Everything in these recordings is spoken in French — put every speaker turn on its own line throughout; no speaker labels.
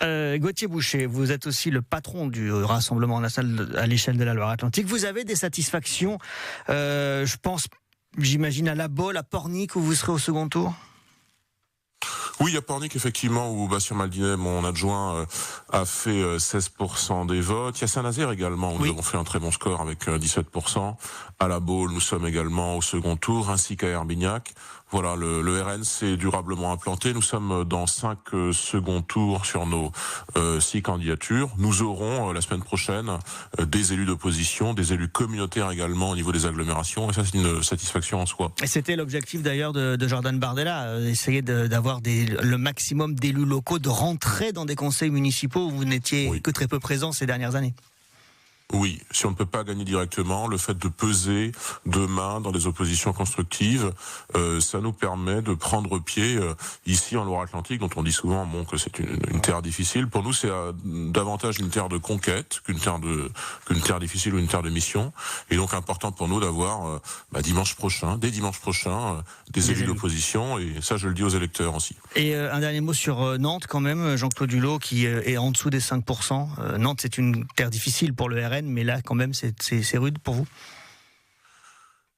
Gauthier Boucher, vous êtes aussi le patron du Rassemblement national à l'échelle de la Loire-Atlantique. Vous avez des satisfactions, j'imagine à La Baule, à Pornic, où vous serez au second tour?
Oui, à Pornic, effectivement, où Bastien Maldinet, mon adjoint, a fait 16% des votes. Il y a Saint-Nazaire également, où nous avons fait un très bon score avec 17%. À La Baule, nous sommes également au second tour, ainsi qu'à Herbignac. Voilà, le RN s'est durablement implanté. Nous sommes dans 5 seconds tours sur nos 6 candidatures. Nous aurons la semaine prochaine des élus d'opposition, des élus communautaires également au niveau des agglomérations. Et ça, c'est une satisfaction en soi.
Et c'était l'objectif d'ailleurs de Jordan Bardella, essayer d'avoir le maximum d'élus locaux, de rentrer dans des conseils municipaux où vous n'étiez que très peu présents ces dernières années.
Oui, si on ne peut pas gagner directement, le fait de peser demain dans des oppositions constructives, ça nous permet de prendre pied ici en Loire-Atlantique, dont on dit souvent que c'est une terre difficile. Pour nous, c'est davantage une terre de conquête qu'une terre difficile ou une terre de mission. Et donc important pour nous d'avoir dès dimanche prochain, des élus d'opposition. Et ça, je le dis aux électeurs aussi. Et
un dernier mot sur Nantes quand même, Jean-Claude Hulot, qui est en dessous des 5%. Nantes, c'est une terre difficile pour le RN. Mais là, quand même, c'est rude pour vous?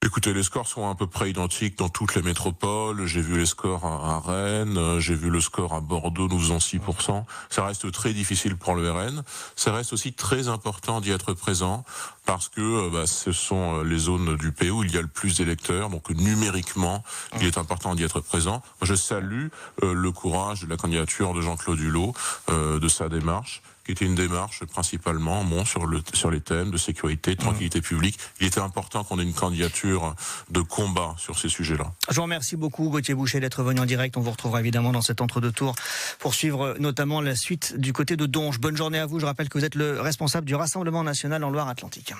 Écoutez, les scores sont à peu près identiques dans toutes les métropoles. J'ai vu les scores à Rennes, j'ai vu le score à Bordeaux, nous faisons 6%. Ça reste très difficile pour le RN. Ça reste aussi très important d'y être présent parce que ce sont les zones du pays où il y a le plus d'électeurs. Donc numériquement, il est important d'y être présent. Je salue le courage de la candidature de Jean-Claude Hulot, de sa démarche, qui était une démarche principalement sur les thèmes de sécurité, de tranquillité publique. Il était important qu'on ait une candidature de combat sur ces sujets-là.
Je vous remercie beaucoup, Gauthier Boucher, d'être venu en direct. On vous retrouvera évidemment dans cet entre-deux-tours pour suivre notamment la suite du côté de Donge. Bonne journée à vous. Je rappelle que vous êtes le responsable du Rassemblement national en Loire-Atlantique.